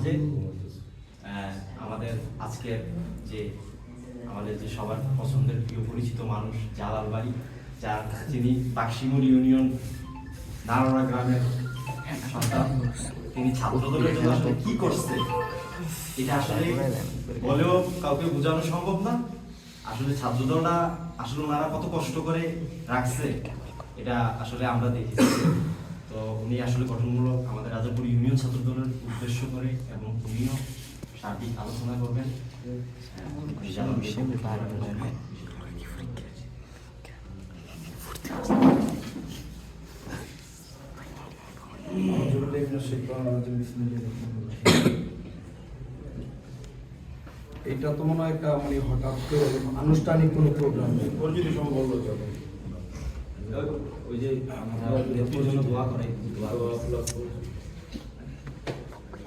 মাঝে আমাদের আজকের যে সবার পছন্দের প্রিয় পরিচিত মানুষ জালাল ভাই, যিনি বাক্সিমুর ইউনিয়ন নারোরা গ্রামের সন্তান, তিনি ছাত্রদলের জন্য আসলে কি করছে এটা আসলে বলেও কাউকে বোঝানো সম্ভব না। আসলে ছাত্রদলটা আসলে ওনারা কত কষ্ট করে রাখছে এটা আসলে আমরা দেখেছি। তো উনি আসলে গঠনমূলক আমাদের রাজাপুর ইউনিয়ন ছাত্রদলের উদ্দেশ্য করে এবং উনিও সার্বিক আলোচনা করবেন। এটা তো মনে হয় একটা মানে হঠাৎ করে আনুষ্ঠানিক কোনো প্রোগ্রাম ওই যে নেত্রীর জন্য দোয়া করে।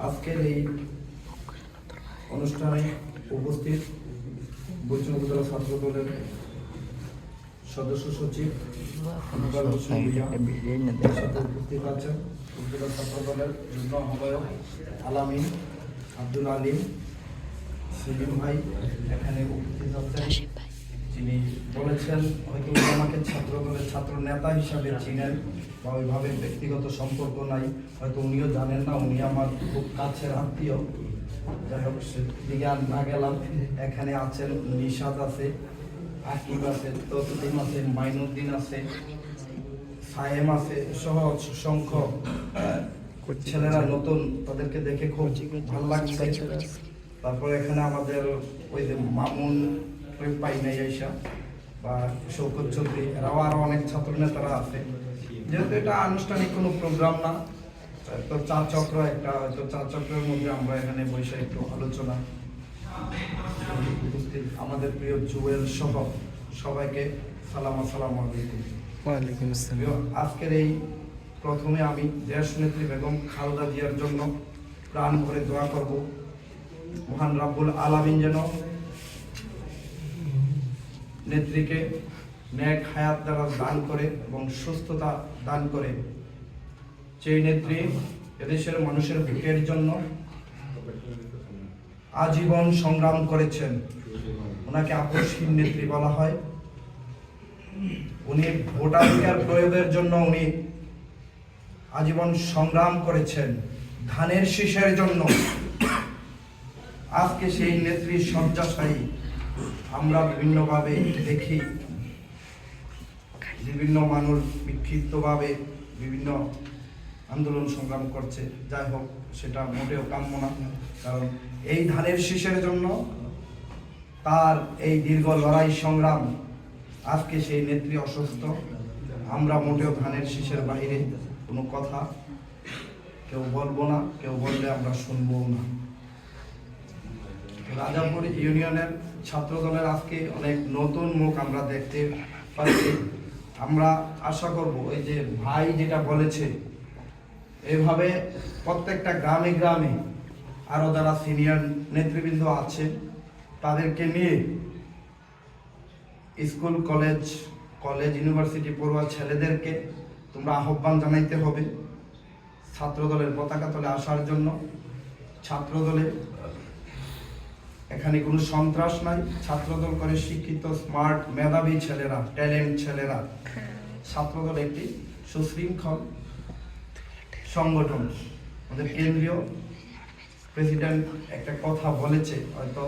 আজকের এই অনুষ্ঠানে উপস্থিত বৈষ্ণব উপজেলা ছাত্র দলের সদস্য সচিব উপস্থিত আছেন উপজেলা ছাত্র দলের যুগ্ম আহ্বায়ক আলামিন, আব্দুল আলিম, সেলিম ভাই এখানে উপস্থিত আছেন। যিনি বলেছেন হয়তো আমাকে ছাত্র দলের ছাত্র নেতা হিসাবে চিনেন বা ওইভাবে ব্যক্তিগত সম্পর্ক নাই, হয়তো উনিও জানেন না, উনি আমার খুব কাছের আত্মীয়। যাই হোক সেদিকে আর না গেলাম। এখানে আছেন নিশাদ আছে, আকিব আছে, ততদিন আছে, মাইনুদ্দিন আছে, সায়েম আছে, সহ সংখ্যক ছেলেরা নতুন, তাদেরকে দেখে খুব ভালো লাগছে। তারপরে এখানে আমাদের ওই যে মামুন পাই নাই আইসা বা শৌকত চৌধুরী, এরাও আরো অনেক ছাত্র নেতারা আছে। যেহেতু এটা আনুষ্ঠানিক কোনো প্রোগ্রাম না, তো চা চক্র একটা, হয়তো চা চক্রের মধ্যে আমরা এখানে বসে একটু আলোচনা। উপস্থিত আমাদের প্রিয় জুয়েল সহ সবাইকে সালাম, আসসালামু আলাইকুম। ওয়ালাইকুম আসসালাম। আজকের এই প্রথমে আমি দেশ নেত্রী বেগম খালেদা জিয়ার জন্য প্রাণ ভরে দোয়া করব, মহান রাব্বুল আলামিন যেন নেত্রীকে নেক হায়াত দ্বারা দান করে এবং সুস্থতা দান করে। সেই নেত্রী এদেশের মানুষের ভোটের জন্য আজীবন সংগ্রাম করেছেন। ওনাকে আপসহীন নেত্রী বলা হয়। উনি ভোটাধিকার প্রয়োগের জন্য উনি আজীবন সংগ্রাম করেছেন, ধানের শীষের জন্য। আজকে সেই নেত্রীর শয্যাশায়ী আমরা বিভিন্নভাবে দেখি, বিভিন্ন মানুষ বিক্ষিপ্তভাবে বিভিন্ন আন্দোলন সংগ্রাম করছে। যাই হোক, সেটা মোটেও কাম্য না, কারণ এই ধানের শীষের জন্য তার এই দীর্ঘ লড়াই সংগ্রাম, আজকে সেই নেত্রী অসুস্থ। আমরা মোটেও ধানের শীষের বাইরে কোনো কথা কেউ বলবো না, কেউ বললে আমরা শুনবো না। রাজাপুর ইউনিয়নের ছাত্র দলের আজকে অনেক নতুন মুখ আমরা দেখতে পাচ্ছি। আমরা আশা করব এই যে ভাই যেটা বলেছে, এভাবে প্রত্যেকটা গ্রামে গ্রামে আরো যারা সিনিয়র নেতৃবৃন্দ আছে তাদেরকে নিয়ে স্কুল কলেজ ইউনিভার্সিটি পড়ুয়া ছেলেদেরকে তোমরা আহ্বান জানাইতে হবে ছাত্র দলের পতাকা তলে আসার জন্য। ছাত্র দলে এখানে কোনো সন্ত্রাস নাই। ছাত্রদল করে শিক্ষিত, স্মার্ট, মেধাবী ছেলেরা, ট্যালেন্ট ছেলেরা। ছাত্রদল একটি সুশৃঙ্খল সংগঠন। আমাদের কেন্দ্রীয় প্রেসিডেন্ট একটা কথা বলেছে, হয়তো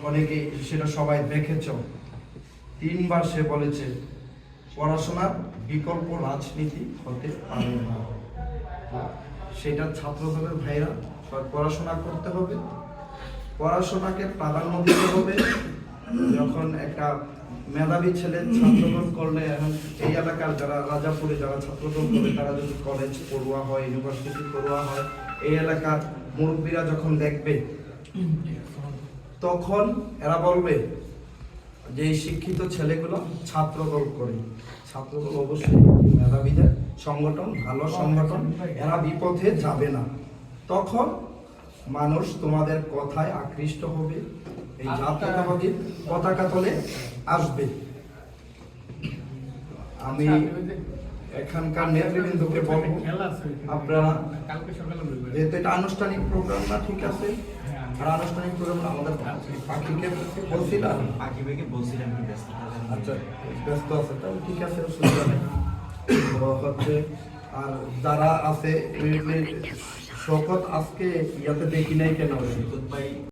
অনেকে সেটা সবাই দেখেছ। 3 বার সে বলেছে, পড়াশোনার বিকল্প রাজনীতি হতে পারে না। সেটা ছাত্রদলের ভাইরা পড়াশোনা করতে হবে, পড়াশোনাকে প্রাধান্য দিতে হবে। যখন একটা মেধাবী ছেলে ছাত্রদল করলে, এখন এই এলাকার যারা রাজাপুরে যারা ছাত্রদল করে তারা যদি কলেজ পড়ুয়া হয়, ইউনিভার্সিটি পড়ুয়া হয়, এই এলাকার মুরব্বীরা যখন দেখবে, তখন এরা বলবে যে এই শিক্ষিত ছেলেগুলো ছাত্রদল করে। ছাত্রদল অবশ্যই মেধাবীদের সংগঠন, ভালো সংগঠন, এরা বিপথে যাবে না। তখন মানুষ তোমাদের কথায় আকৃষ্ট হবে, এই জাতীয়তাবাদীর পতাকা তলে আসবে। আমি এখানকার নেতৃবৃন্দকে বলবো আপনারা, যেহেতু এটা আনুষ্ঠানিক প্রোগ্রাম না, ঠিক আছে, আর আনুষ্ঠানিক প্রোগ্রাম আমাদের পাখিকে বলছিলাম, পাখি ভাইকে বলছিলাম কি ব্যস্ত থাকেন। আচ্ছা ব্যস্ত আছে, তাহলে ঠিক আছে, অসুবিধা নেই। তো হচ্ছে আর যারা আছে শওকত আজকে ইয়াতে দেখি নাই কেন? শওকত ভাই